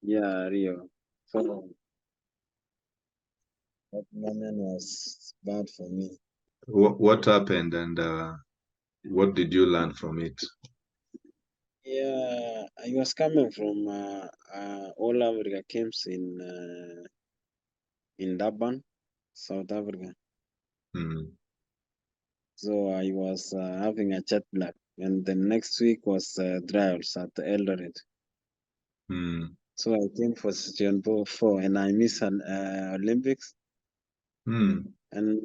Speaker 3: Yeah, Rio. So that moment was bad for me.
Speaker 2: What happened, and what did you learn from it?
Speaker 3: Yeah, I was coming from All Africa Games in Durban, South Africa.
Speaker 2: Mm.
Speaker 3: So I was having a jet lag, and the next week was trials at Eldoret.
Speaker 2: Mm.
Speaker 3: So I came for session 4, and I missed an Olympics.
Speaker 2: Mm.
Speaker 3: And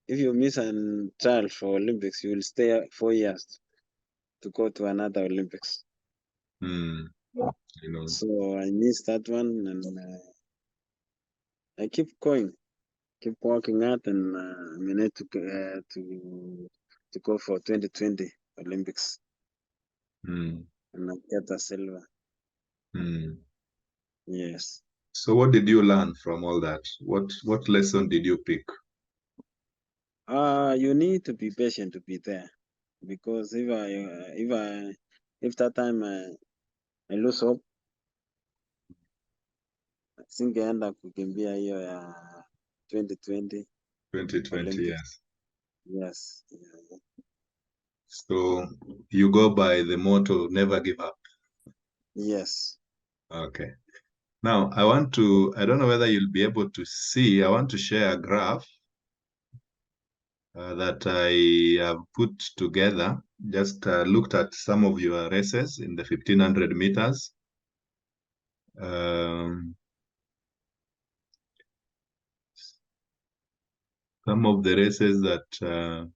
Speaker 3: if you miss a trial for Olympics, you will stay 4 years to go to another Olympics.
Speaker 2: Mm.
Speaker 3: So I missed that one, and I keep going, keep working out, and I managed to go for 2020 Olympics,
Speaker 2: Mm.
Speaker 3: and I get a silver.
Speaker 2: Mm.
Speaker 3: Yes.
Speaker 2: So what did you learn from all that? What lesson did you pick?
Speaker 3: You need to be patient to be there, because if that time I lose hope, singeenda kukimbia hiyo ya 2020
Speaker 2: 2020,
Speaker 3: Olympics.
Speaker 2: yes.
Speaker 3: Yes. Yeah.
Speaker 2: So you go by the motto, never give up.
Speaker 3: Yes.
Speaker 2: Okay. Now, I don't know whether you'll be able to see, I want to share a graph that I have put together. Just looked at some of your races in the 1500 meters. Some of the races that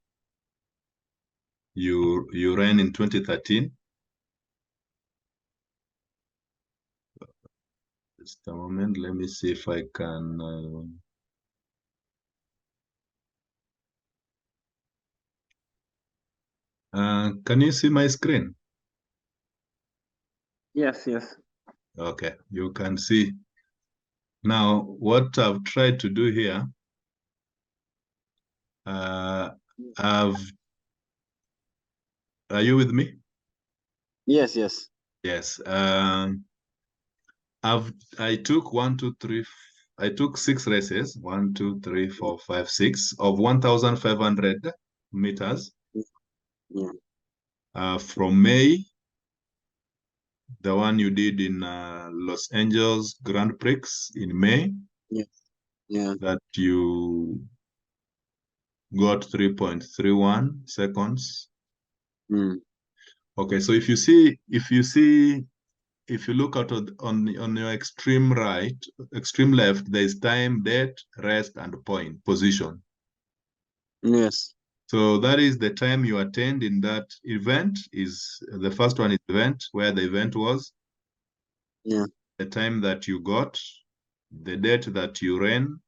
Speaker 2: you ran in 2013. Just a moment, let me see if I can. Can you see my screen?
Speaker 3: Yes. Yes.
Speaker 2: Okay, you can see. Now, what I've tried to do here, are you with me?
Speaker 3: Yes. Yes.
Speaker 2: Yes. I took 6 races, 1, 2, 3, 4, 5, 6 of 1,500 meters.
Speaker 3: Yeah.
Speaker 2: From May, the one you did in Los Angeles Grand Prix in May.
Speaker 3: Yeah. Yeah.
Speaker 2: That you got 3.31 seconds.
Speaker 3: Mm.
Speaker 2: Okay, so if you look out on your extreme right, extreme left, there's time, date, rest, and point, position.
Speaker 3: Yes.
Speaker 2: So that is the time you attend in that event. Is the first one is event, where the event was.
Speaker 3: Yeah.
Speaker 2: The time that you got, the date that you ran,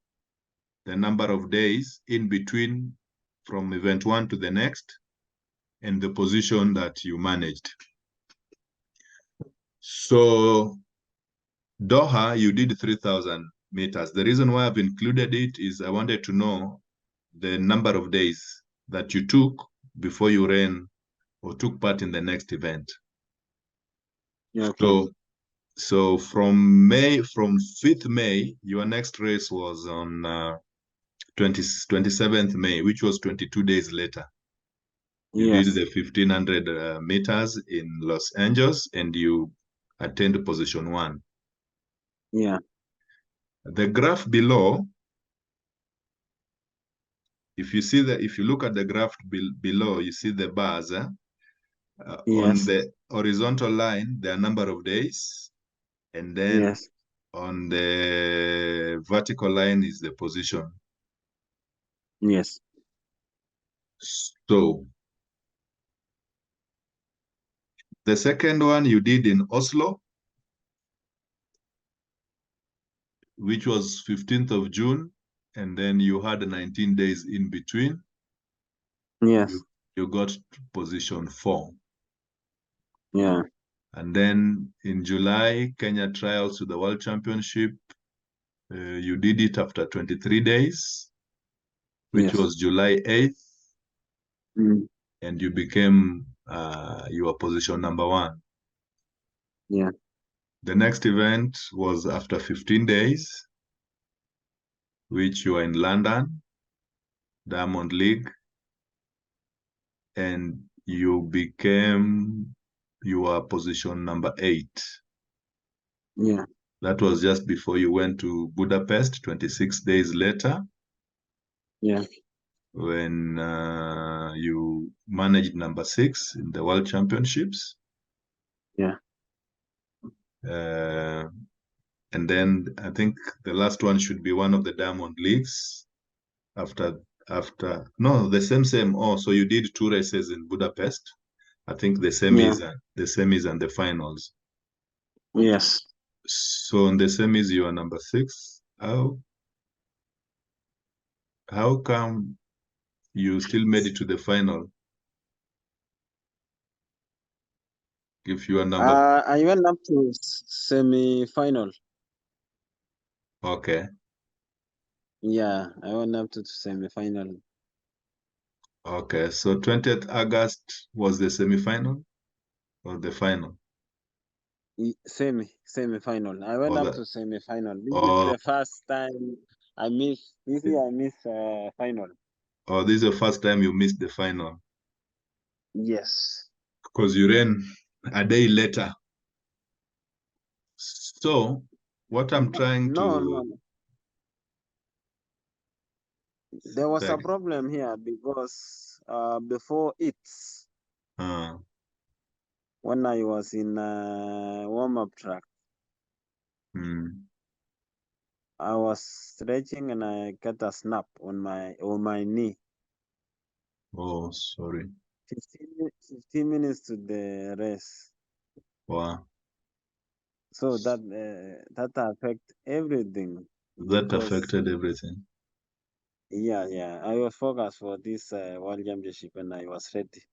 Speaker 2: the number of days in between from event 1 to the next, and the position that you managed. So Doha, you did 3,000 meters. The reason why I've included it is I wanted to know the number of days that you took before you ran or took part in the next event.
Speaker 3: Yeah. Okay.
Speaker 2: So So from 5th May, your next race was on 27th May, which was 22 days later. You did
Speaker 3: Yes.
Speaker 2: the 1500 meters in Los Angeles and you attained position 1.
Speaker 3: Yeah.
Speaker 2: The graph below, if you look at the graph below, you see the bars. On
Speaker 3: Yes.
Speaker 2: the horizontal line, there are number of days, and then
Speaker 3: Yes.
Speaker 2: on the vertical line is the position.
Speaker 3: Yes.
Speaker 2: So the second one you did in Oslo, which was 15th of June, and then you had 19 days in between.
Speaker 3: Yes.
Speaker 2: You got to position 4.
Speaker 3: Yeah.
Speaker 2: And then in July, Kenya trials to the World Championship. You did it after 23 days, which
Speaker 3: Yes.
Speaker 2: was July 8th,
Speaker 3: Mm.
Speaker 2: and you became your position number 1.
Speaker 3: Yeah.
Speaker 2: The next event was after 15 days, which you were in London, Diamond League, and you became your position number 8.
Speaker 3: Yeah.
Speaker 2: That was just before you went to Budapest 26 days later,
Speaker 3: Yeah.
Speaker 2: when you managed number 6 in the World Championships.
Speaker 3: Yeah.
Speaker 2: And then I think the last one should be one of the Diamond Leagues after no, the same. Oh, so you did 2 races in Budapest. I think the semis and the finals.
Speaker 3: Yes.
Speaker 2: So in the semis you are number 6. How come you still made it to the final if you are number?
Speaker 3: I went up to semi-final.
Speaker 2: Okay.
Speaker 3: Yeah, I went up to semi-final.
Speaker 2: Okay, so 20th August was the semi-final or the final?
Speaker 3: Semi-final. I went
Speaker 2: Or
Speaker 3: up
Speaker 2: the
Speaker 3: to semi-final. This is
Speaker 2: or
Speaker 3: the first time I miss. This year I miss final.
Speaker 2: or this is the first time you missed the final
Speaker 3: Yes.
Speaker 2: because you ran a day later. So what I'm trying
Speaker 3: No,
Speaker 2: to
Speaker 3: no. There was a
Speaker 2: like,
Speaker 3: problem here because before it,
Speaker 2: uh,
Speaker 3: when I was in warm-up track,
Speaker 2: hmm.
Speaker 3: I was stretching and I got a snap on my knee.
Speaker 2: Oh, sorry.
Speaker 3: 15 minutes to the race.
Speaker 2: Wow.
Speaker 3: So that affect everything
Speaker 2: That
Speaker 3: because
Speaker 2: affected everything.
Speaker 3: yeah, I was focused for this World Championship and I was ready.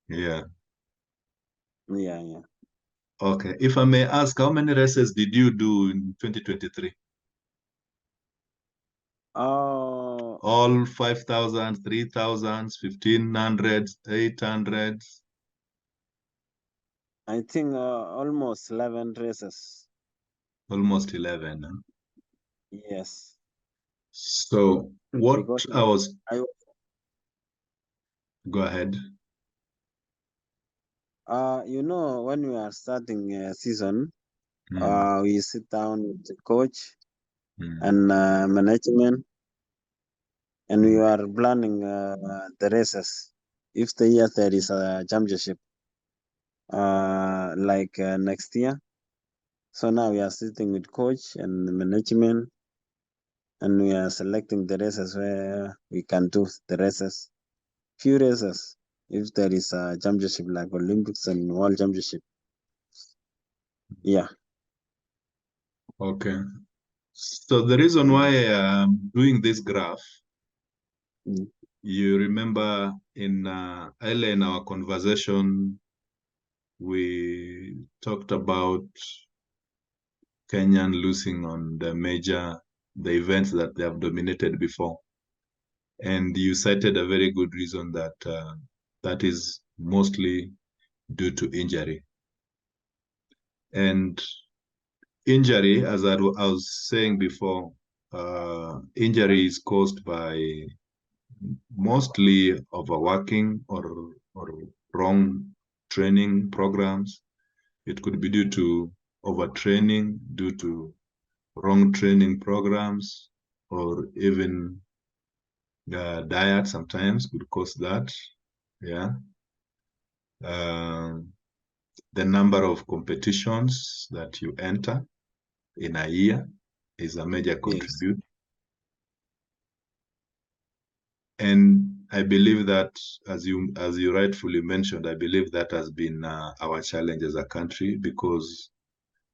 Speaker 2: Yeah.
Speaker 3: Yeah.
Speaker 2: Okay. If I may ask, how many races did you do in 2023?
Speaker 3: Oh,
Speaker 2: All 5,000, 3,000, 1,500, 800?
Speaker 3: I think almost 11 races.
Speaker 2: Almost 11. Huh?
Speaker 3: Yes,
Speaker 2: So what
Speaker 3: because
Speaker 2: I was,
Speaker 3: I
Speaker 2: go ahead.
Speaker 3: when we are starting a season,
Speaker 2: Mm,
Speaker 3: we sit down with the coach
Speaker 2: mm,
Speaker 3: and management, and we
Speaker 2: mm.
Speaker 3: are planning the races. If the year there is a championship, like next year. So now we are sitting with coach and the management, and we are selecting the races where we can do the races. Few races. If there is a championship like Olympics and World Championship. Yeah.
Speaker 2: Okay. So the reason why
Speaker 3: Mm.
Speaker 2: I'm doing this graph,
Speaker 3: Mm.
Speaker 2: you remember in earlier in our conversation, we talked about Kenyan losing on the events that they have dominated before. And you cited a very good reason that that is mostly due to injury. And injury, as I was saying before, injury is caused by mostly overworking or wrong training programs. It could be due to overtraining, due to wrong training programs, or even diet sometimes could cause that. Yeah. The number of competitions that you enter in a year is a major contributor. And I believe that, as you rightfully mentioned, I believe that has been our challenge as a country, because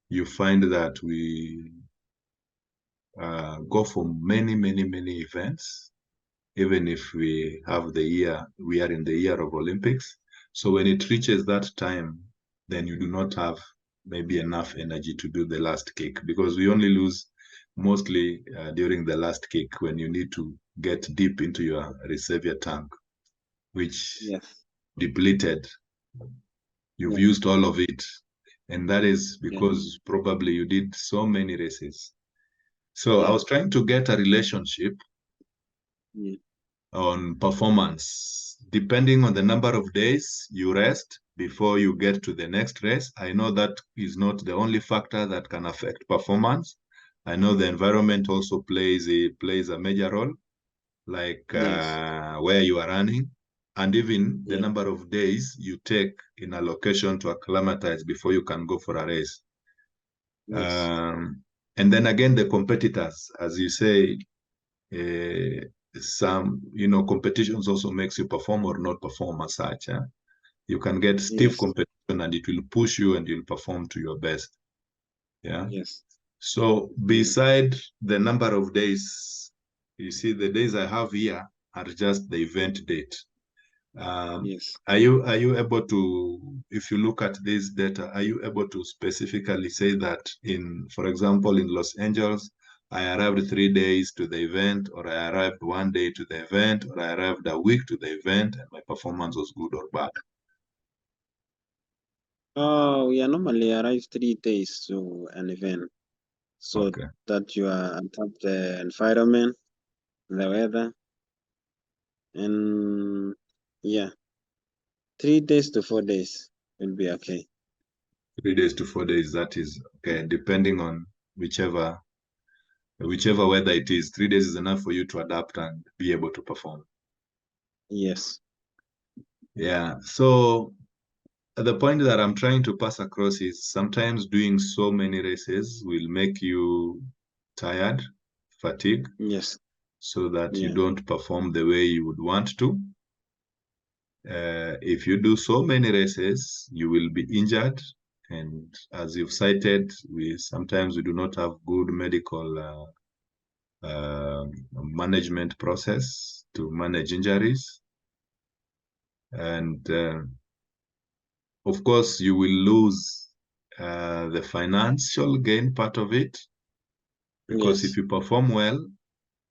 Speaker 2: you find that we go for many events, even if we are in the year of Olympics. So when it reaches that time, then you do not have maybe enough energy to do the last kick, because we only lose mostly during the last kick, when you need to get deep into your reservoir tank, which depleted. You've used all of it. And that is because probably you did so many races. So I was trying to get a relationship on performance. Depending on the number of days you rest before you get to the next race, I know that is not the only factor that can affect performance. I know the environment also plays a major role, like where you are running, and even the number of days you take in a location to acclimatize before you can go for a race. And then again, the competitors, as you say, some, competitions also makes you perform or not perform as such. You can get stiff competition and it will push you and you'll perform to your best. So beside the number of days, you see, the days I have here are just the event date. Are you able to, if you look at this data, are you able to specifically say that for example, in Los Angeles, I arrived 3 days to the event, or I arrived 1 day to the event, or I arrived a week to the event, and my performance was good or bad?
Speaker 3: We are normally arrive 3 days to an event, so that you are on top of the environment, the weather, and 3 days to 4 days will be okay.
Speaker 2: 3 days to 4 days, that is okay, depending on whichever weather it is. 3 days is enough for you to adapt and be able to perform.
Speaker 3: Yes.
Speaker 2: Yeah. So the point that I'm trying to pass across is sometimes doing so many races will make you tired, fatigue.
Speaker 3: Yes.
Speaker 2: So that you don't perform the way you would want to. If you do so many races, you will be injured. And as you've cited, sometimes we do not have good medical management process to manage injuries. And of course, you will lose the financial gain part of it, because if you perform well,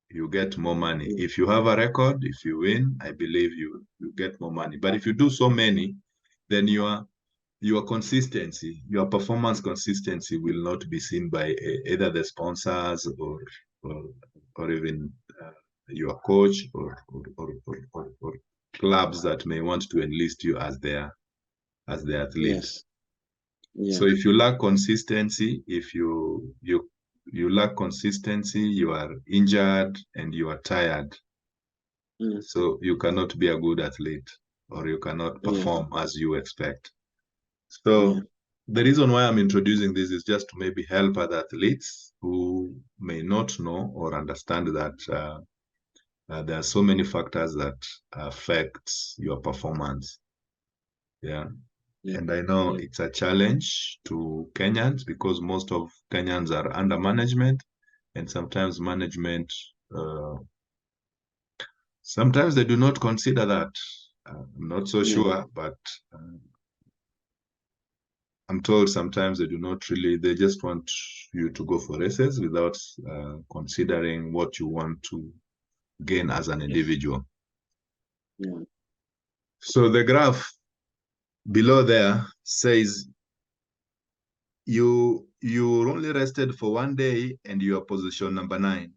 Speaker 2: you get more money. If you have a record, if you win, I believe you get more money. But if you do so many, then your consistency, your performance consistency will not be seen by either the sponsors or even your coach or clubs that may want to enlist you as their athlete. So if you lack consistency, if you lack consistency, you are injured and you are tired. So you cannot be a good athlete, or you cannot perform as you expect. So the reason why I'm introducing this is just to maybe help other athletes who may not know or understand that there are so many factors that affect your performance. And I know it's a challenge to Kenyans, because most of Kenyans are under management, and sometimes management, sometimes they do not consider that. I'm not so sure, but I'm told sometimes they do not really, they just want you to go for races without considering what you want to gain as an individual. So the graph below there says you you only rested for 1 day and you are position number 9.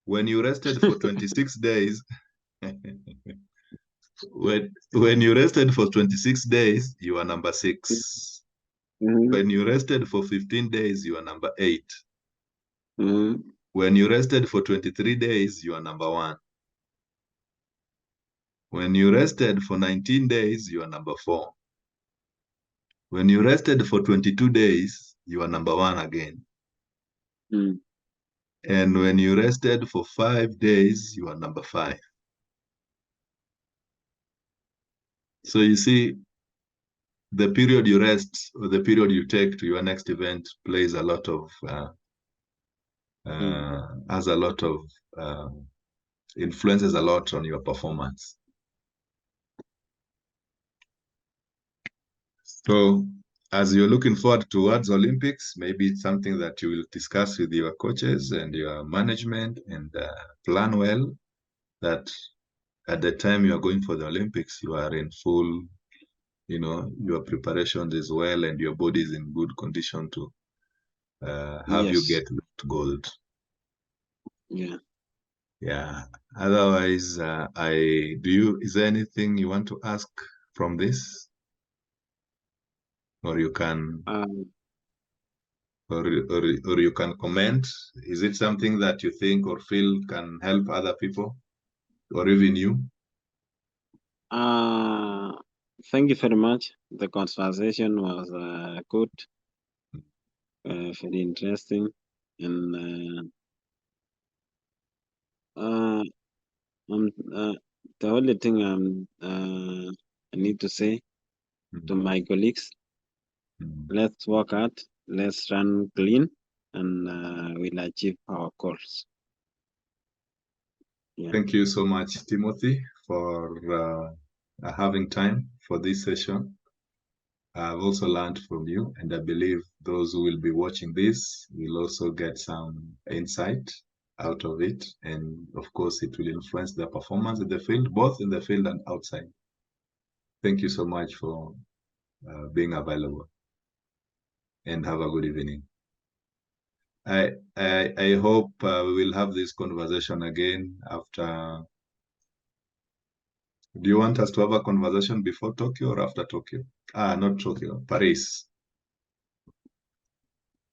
Speaker 2: When you rested for 26 days, when you rested for 26 days, you are number 6. When you rested for 15 days, you are number 8. When you rested for 23 days, you are number 1. When you rested for 19 days, you are number 4. When you rested for 22 days, you are number 1 again. And when you rested for 5 days, you are number 5. So you see, the period you rest or the period you take to your next event plays a lot of, has a lot of, influences a lot on your performance. So as you're looking forward towards Olympics, maybe it's something that you will discuss with your coaches and your management and plan well that at the time you are going for the Olympics, you are in full, your preparation is well and your body is in good condition to have you get gold.
Speaker 3: Yeah.
Speaker 2: Yeah. Otherwise, is there anything you want to ask from this? Or you can, or you can comment. Is it something that you think or feel can help other people or even you?
Speaker 3: Thank you very much. The conversation was good, very interesting, and the only thing I need to say to my colleagues, let's work hard, let's run clean, and we'll achieve our goals. Yeah.
Speaker 2: Thank you so much, Timothy, for having time for this session. I've also learned from you, and I believe those who will be watching this will also get some insight out of it. And of course, it will influence their performance in the field, both in the field and outside. Thank you so much for being available, and have a good evening. I hope we will have this conversation again after. Do you want us to have a conversation before Tokyo or after Tokyo? Not Tokyo, Paris.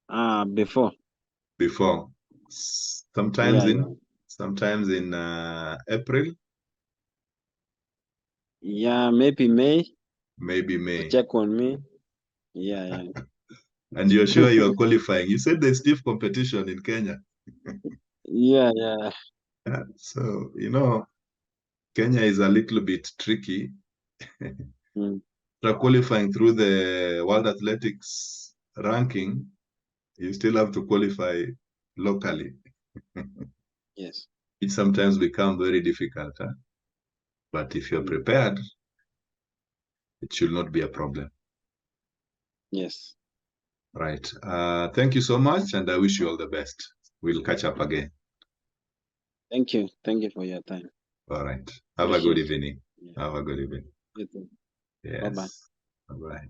Speaker 3: Before.
Speaker 2: Before. Sometimes in April.
Speaker 3: Yeah, maybe May.
Speaker 2: Maybe May.
Speaker 3: Check on me. Yeah.
Speaker 2: And you're sure you are qualifying? You said there's stiff competition in Kenya.
Speaker 3: Yeah.
Speaker 2: So, Kenya is a little bit tricky. Qualifying through the World Athletics ranking, you still have to qualify locally.
Speaker 3: Yes.
Speaker 2: It sometimes becomes very difficult, huh? But if you're prepared, it should not be a problem.
Speaker 3: Yes.
Speaker 2: Right. Thank you so much, and I wish you all the best. We'll catch up again.
Speaker 3: Thank you. Thank you for your time.
Speaker 2: All right. Have a good evening. Yeah. Have a good evening.
Speaker 3: You too.
Speaker 2: Yes.
Speaker 3: Bye-bye.
Speaker 2: All right.